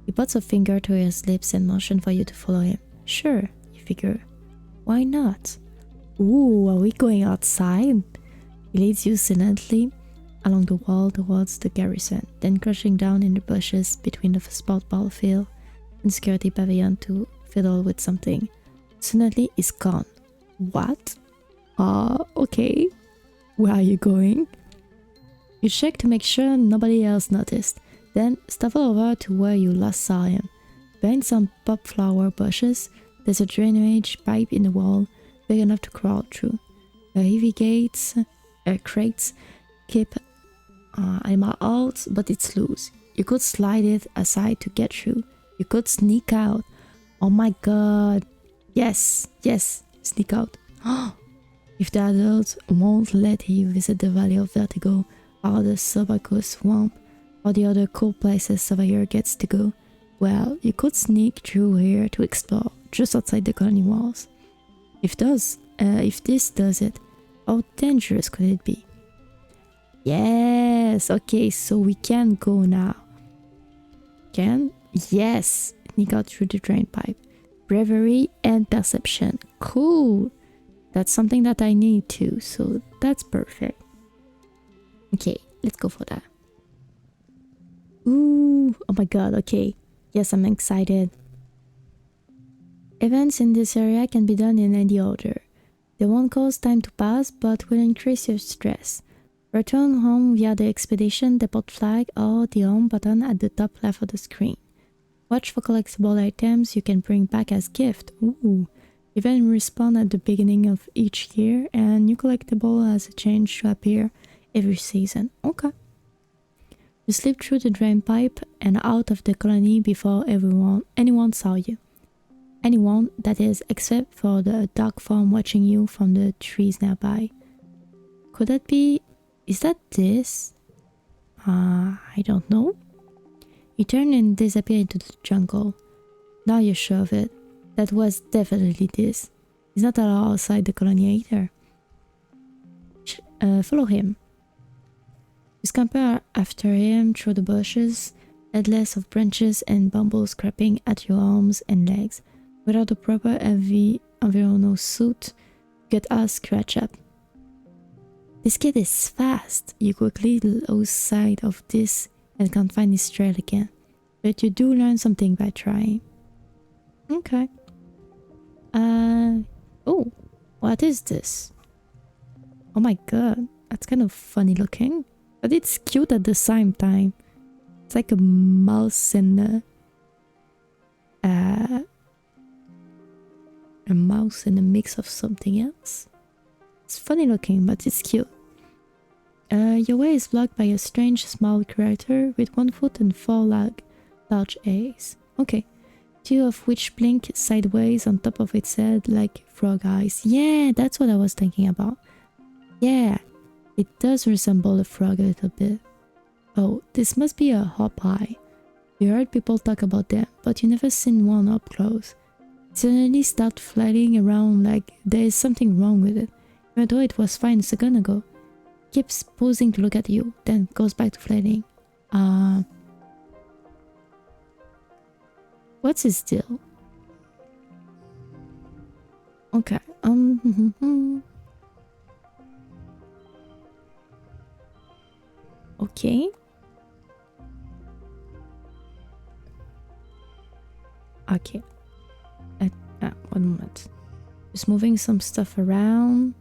He puts a finger to his lips and motions for you to follow him. Sure, you figure. Why not? Ooh, are we going outside? He leads you silently along the wall towards the garrison, then crouching down in the bushes between the sport ball field and security pavilion to fiddle with something. Suddenly, it's gone. What? Okay. Where are you going? You check to make sure nobody else noticed, then stumble over to where you last saw him. Behind some popflower bushes, there's a drainage pipe in the wall big enough to crawl through. Heavy crates keep animal out, but it's loose. You could slide it aside to get through. You could sneak out. Oh my god. Yes, sneak out. If the adults won't let you visit the Valley of Vertigo or the Tobacco Swamp or the other cool places Surveyor gets to go, well, you could sneak through here to explore, just outside the colony walls. If this does it, how dangerous could it be? Yes, okay, so we can go now. Can? Yes, sneak out through the drain pipe. Bravery and perception. Cool. That's something that I need too, so that's perfect. Okay, let's go for that. Ooh, oh my god, okay. Yes, I'm excited. Events in this area can be done in any order. They won't cause time to pass, but will increase your stress. Return home via the expedition depot flag or the home button at the top left of the screen. Watch for collectible items you can bring back as gift. Ooh. Event respawn at the beginning of each year, and new collectible has a change to appear every season. Okay. You slip through the drain pipe and out of the colony before anyone saw you. Anyone, that is, except for the dog farm watching you from the trees nearby. Could that be... is that this? I don't know. You turn and disappear into the jungle. Now you're sure of it. That was definitely this. He's not allowed outside the colony either. Follow him. You scamper after him through the bushes, headless of branches and bamboo scraping at your arms and legs. Without a proper heavy environmental suit, you get all scratched up. This kid is fast. You quickly lose sight of this and can't find his trail again. But you do learn something by trying. Okay. Oh, what is this? Oh my god, that's kind of funny looking. But it's cute at the same time. It's like a mouse and a mouse and a mix of something else. It's funny looking, but it's cute. Your way is blocked by a strange small creature with 1 foot and 4 large eyes. Okay. 2 of which blink sideways on top of its head like frog eyes. Yeah, that's what I was thinking about. Yeah, it does resemble a frog a little bit. Oh, this must be a hop eye. You heard people talk about them, but you never seen one up close. It suddenly starts flailing around like there is something wrong with it, even though it was fine a second ago. It keeps pausing to look at you, then goes back to flailing. What's his deal? Okay, okay. Okay. 1 moment. Just moving some stuff around.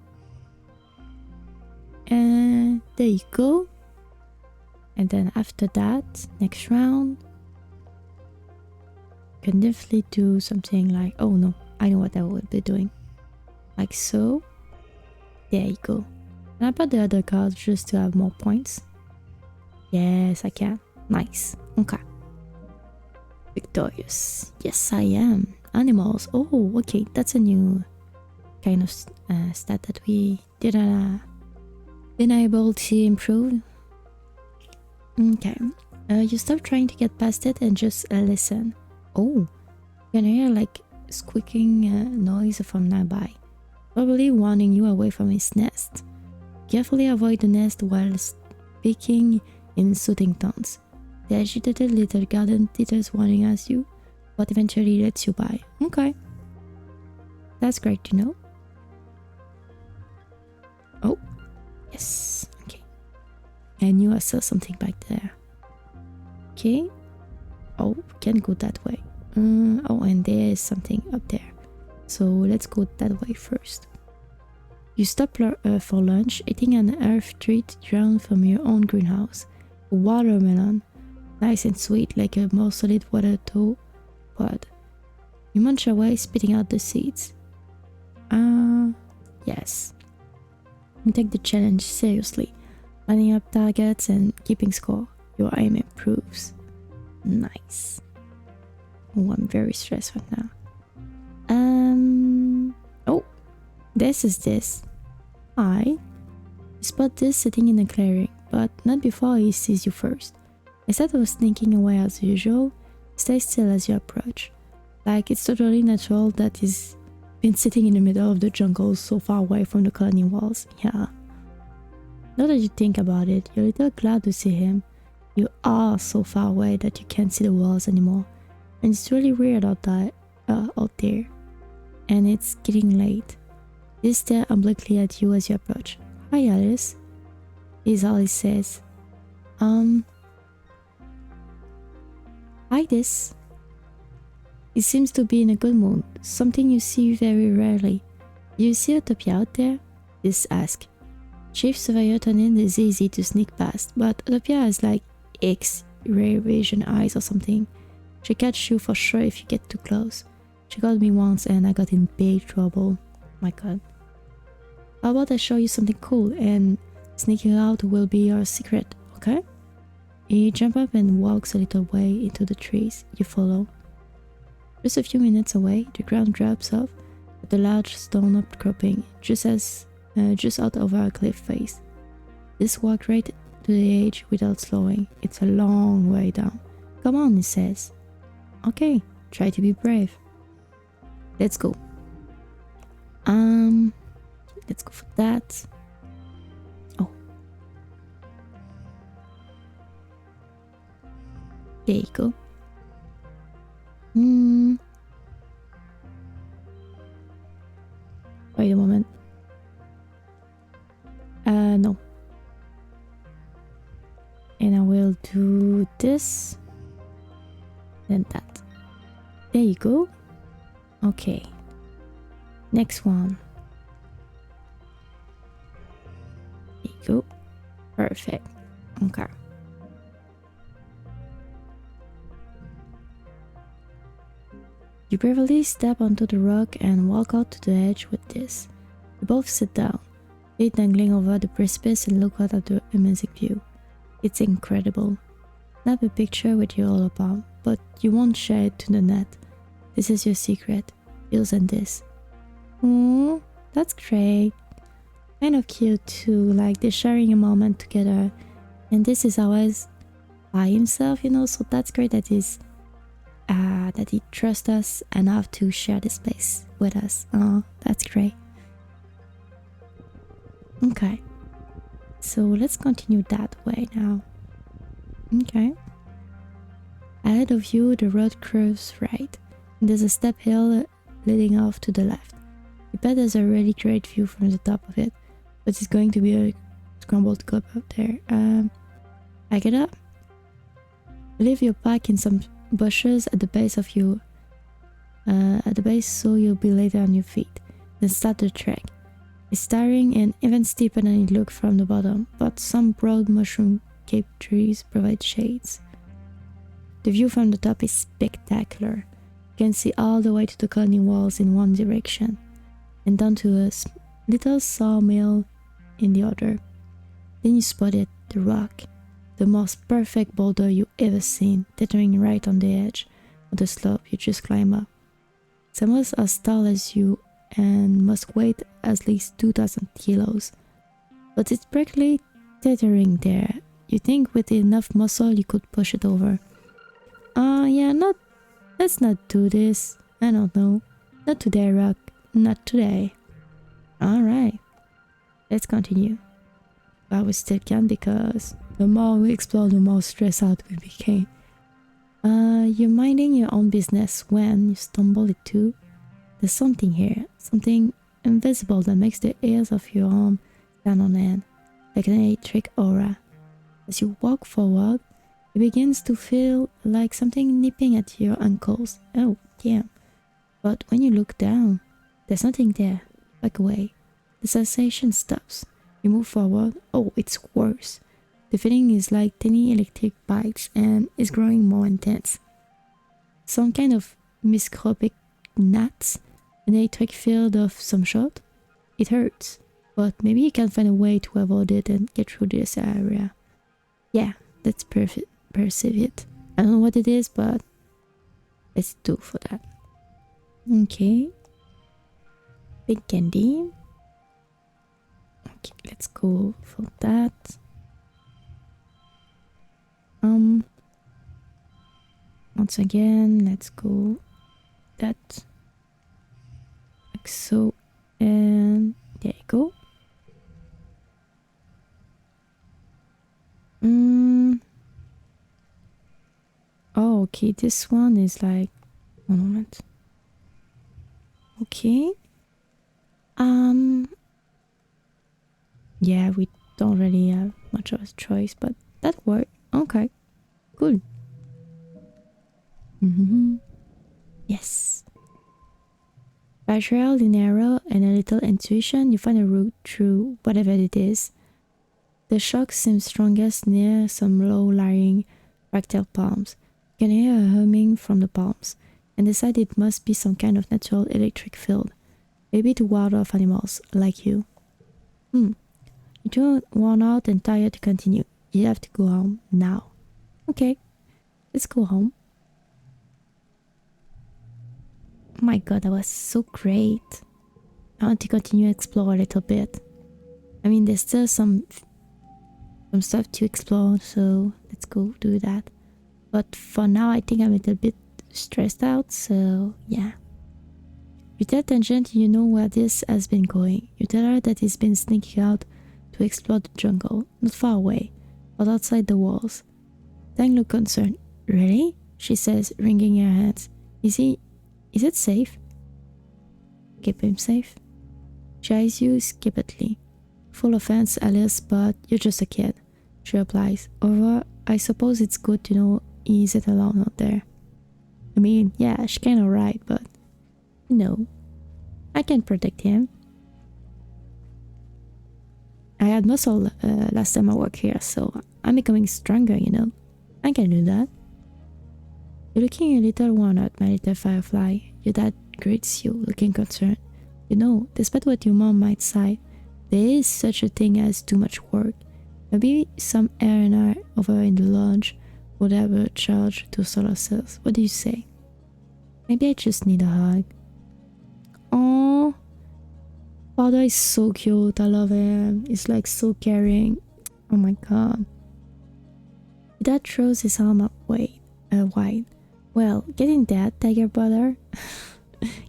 And there you go. And then after that, next round, you can definitely do something like, oh no, I know what I would be doing. Like so. There you go. Can I put the other card just to have more points? Yes, I can. Nice. Okay. Victorious. Yes, I am. Animals. Oh, okay. That's a new kind of stat that we didn't able to improve. Okay. You stop trying to get past it and just listen. Oh, you can hear like squeaking noise from nearby, probably warning you away from his nest. Carefully avoid the nest while speaking in soothing tones. The agitated little garden titters warning at you, but eventually lets you by. Okay. That's great to know. Oh, yes. Okay. I knew I saw something back there. Okay. Oh, can't go that way. Oh, and there is something up there. So let's go that way first. You stop for lunch, eating an earth treat drawn from your own greenhouse. A watermelon, nice and sweet like a more solid water tow pod. You munch away, spitting out the seeds. Yes. You take the challenge seriously, lining up targets and keeping score. Your aim improves. Nice. Oh, I'm very stressed right now. Oh, this. Hi. You spot this sitting in a clearing, but not before he sees you first. Instead of sneaking away as usual, stay still as you approach. Like it's totally natural that he's been sitting in the middle of the jungle so far away from the colony walls. Yeah. Now that you think about it, you're a little glad to see him. You are so far away that you can't see the walls anymore. And it's really weird out there. And it's getting late. He stares obliquely at you as you approach. Hi, Alice. Is all he says. Hi, this. He seems to be in a good mood, something you see very rarely. Do you see Utopia out there? This asks. Chief Surveyor Tonin is easy to sneak past, but Utopia has like X-ray vision eyes or something. She'll catch you for sure if you get too close. She got me once and I got in big trouble. My god. How about I show you something cool and sneaking out will be your secret, okay? He jumps up and walks a little way into the trees. You follow. Just a few minutes away, the ground drops off at a large stone outcropping just out over a cliff face. This walk right to the edge without slowing. It's a long way down. Come on, he says. Okay, try to be brave. Let's go. Let's go for that. Oh. There you go. Wait a moment. No. And I will do this. Then that. There you go. Okay. Next one. There you go. Perfect. Okay. You bravely step onto the rock and walk out to the edge with this. You both sit down, feet dangling over the precipice and look out at the amazing view. It's incredible. Snap a picture with your other palm, but you won't share it to the net. This is your secret. Yours and this. That's great. Kind of cute too, like they're sharing a moment together. And this is always by himself, you know, so that's great that that he trusts us enough to share this place with us. Oh, that's great. Okay. So let's continue that way now. Okay. Ahead of you, the road curves right. And there's a step hill leading off to the left. You bet there's a really great view from the top of it, but it's going to be a scramble to go up there. I get up. Leave your pack in some bushes at the base of you. So you'll be later on your feet. Then start the trek. It's tiring and even steeper than it looks from the bottom, but some broad mushroom-capped trees provide shades. The view from the top is spectacular. You can see all the way to the colony walls in one direction, and down to a little sawmill in the other. Then you spotted the rock, the most perfect boulder you ever seen, teetering right on the edge of the slope you just climbed up. It's almost as tall as you and must weigh at least 2,000 kilos. But it's practically teetering there. You think with enough muscle you could push it over. Yeah, let's not do this. I don't know. Not today, Rock. Not today. Alright. Let's continue. But we still can because the more we explore, the more stressed out we became. You're minding your own business when you stumble into... There's something here. Something invisible that makes the hairs of your arm stand on end. Like an electric aura. As you walk forward, it begins to feel like something nipping at your ankles. Oh, damn. But when you look down, there's nothing there. Back away. The sensation stops. You move forward. Oh, it's worse. The feeling is like tiny electric bites and is growing more intense. Some kind of microscopic gnats, an electric field of some sort. It hurts, but maybe you can find a way to avoid it and get through this area. Yeah, let's perceive it. I don't know what it is, but let's do for that. Okay. Big candy. Okay, let's go for that. Once again, let's go that. Like so, and there you go. Oh, okay, this one is like... One moment. Okay. Yeah, we don't really have much of a choice, but that worked. Okay, good. Yes. By trial and error and a little intuition, you find a route through whatever it is. The shock seems strongest near some low-lying fractal palms. You can hear a humming from the palms, and decide it must be some kind of natural electric field, maybe to ward off animals like you. You're too worn out and tired to continue. You have to go home now. Okay, let's go home. Oh my god, that was so great. I want to continue to explore a little bit. I mean, there's still some stuff to explore, so let's go do that. But for now, I think I'm a little bit stressed out, so yeah. You tell Tangent you know where this has been going. You tell her that he's been sneaking out to explore the jungle, not far away, but outside the walls. Tang looks concerned. Really? She says, wringing her hands. Is it safe? Keep him safe. She eyes you skeptically. Full offense, Alice, but you're just a kid. She replies. However, I suppose it's good to know he isn't alone out there. I mean, yeah, she's kinda right, but... No. I can protect him. I had muscle last time I worked here, so I'm becoming stronger, you know. I can do that. You're looking a little worn out, my little firefly. Your dad greets you, looking concerned. You know, despite what your mom might say, there is such a thing as too much work. Maybe some R&R over in the lodge would have a charge to solar cells. What do you say? Maybe I just need a hug. Oh, Father is so cute. I love him. He's like so caring. Oh my god. Dad throws his arm up wide. Well, getting that, tiger brother.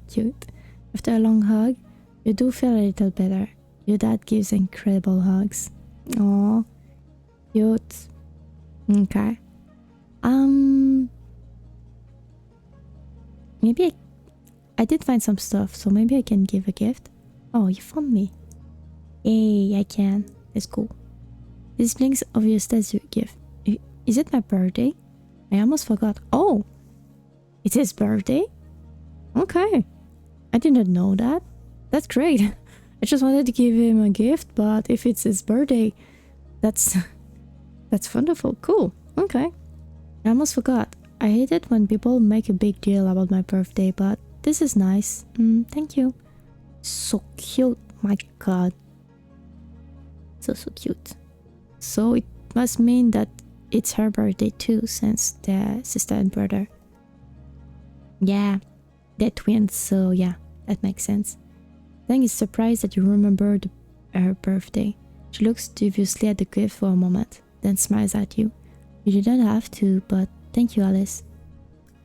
Cute. After a long hug, you do feel a little better. Your dad gives incredible hugs. Aww. Cute. Okay. Maybe I did find some stuff, so maybe I can give a gift. Oh, you found me. Hey, I can. Let's go. This blinks obvious as your gift. Is it my birthday? I almost forgot. Oh! It's his birthday? Okay. I didn't know that. That's great. I just wanted to give him a gift, but if it's his birthday, that's wonderful. Cool. Okay. I almost forgot. I hate it when people make a big deal about my birthday, but this is nice. Thank you. So cute. My god. So cute. So it must mean that it's her birthday too, since they're sister and brother. Yeah, they're twins, so yeah, that makes sense. Thing is surprised that you remembered her birthday. She looks dubiously at the gift for a moment, then smiles at you. You didn't have to, but thank you, Alice.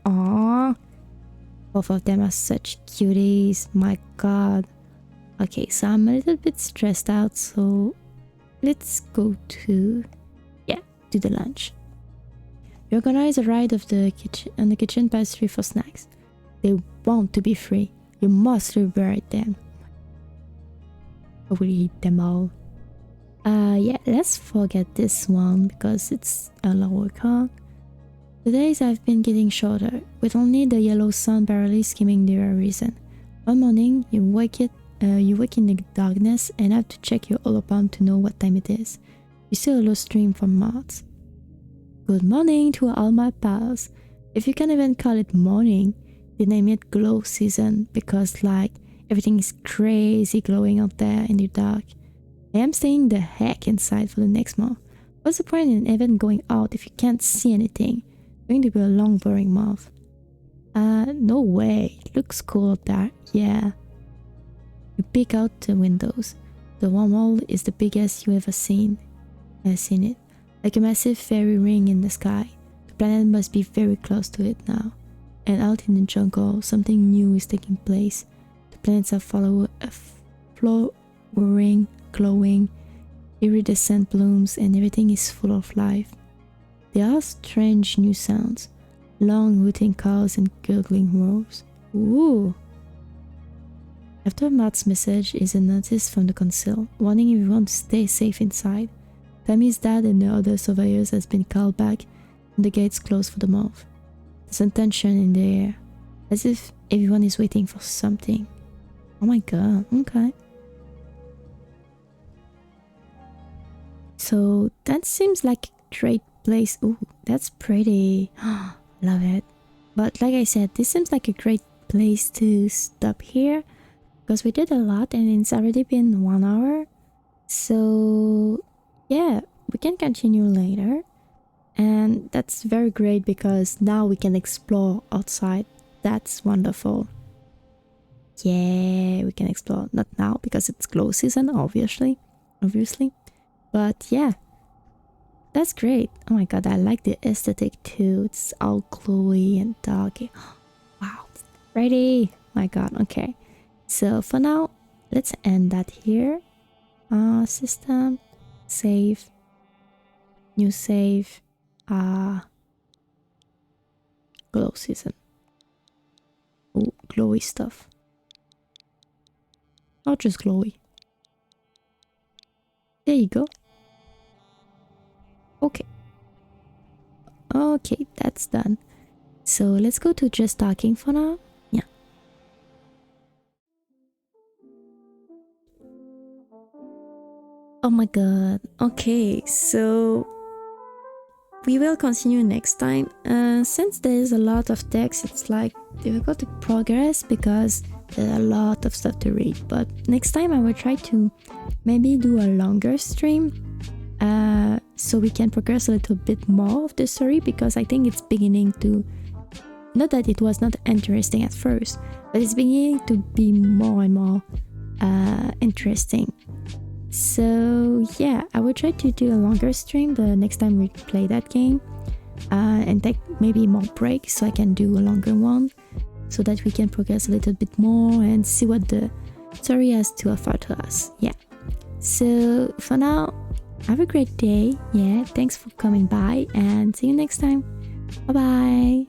Aww. Both of them are such cuties, my god. Okay, so I'm a little bit stressed out, so let's go to, do the lunch. You organize a ride of the kitchen and the kitchen pastry for snacks. They want to be free. You must liberate them. I will eat them all. Let's forget this one because it's a lower car. The days have been getting shorter, with only the yellow sun barely skimming the horizon. One morning, you wake in the darkness and have to check your holophone to know what time it is. You see a low stream from Mars. Good morning to all my pals. If you can even call it morning, they name it glow season because like everything is crazy glowing out there in the dark. I am staying the heck inside for the next month. What's the point in even going out if you can't see anything? Going to be a long boring month. No way. It looks cool out there. Yeah. You peek out the windows. The wormhole is the biggest you ever seen. I've seen it. Like a massive fairy ring in the sky. The planet must be very close to it now. And out in the jungle, something new is taking place. The planets are flowering, glowing, iridescent blooms, and everything is full of life. There are strange new sounds. Long hooting calls and gurgling roars. Ooh! After Matt's message is a notice from the council, warning everyone to stay safe inside. Tammy's dad and the other surveyors has been called back and the gates closed for the month. There's some tension in the air, as if everyone is waiting for something. Oh my god, okay. So that seems like a great place. Ooh, that's pretty. Love it. But like I said, this seems like a great place to stop here because we did a lot and it's already been 1 hour. So yeah, we can continue later. And that's very great because now we can explore outside. That's wonderful. Yeah, we can explore. Not now because it's glow season, obviously. But yeah, that's great. Oh my god, I like the aesthetic too. It's all glowy and dark. Wow, it's pretty. My god, okay. So for now, let's end that here. System, save, new save, glow season. Oh, glowy stuff. Not just glowy. There you go. Okay, that's done. So let's go to just talking for now. Yeah. Oh my god. Okay, so we will continue next time. Since there's a lot of text, it's like difficult to progress because there's a lot of stuff to read. But next time I will try to maybe do a longer stream so we can progress a little bit more of the story because I think it's beginning to, not that it was not interesting at first, but it's beginning to be more and more interesting. So yeah, I will try to do a longer stream the next time we play that game and take maybe more breaks so I can do a longer one so that we can progress a little bit more and see what the story has to offer to us. Yeah, so for now, have a great day. Yeah, thanks for coming by and see you next time. Bye bye.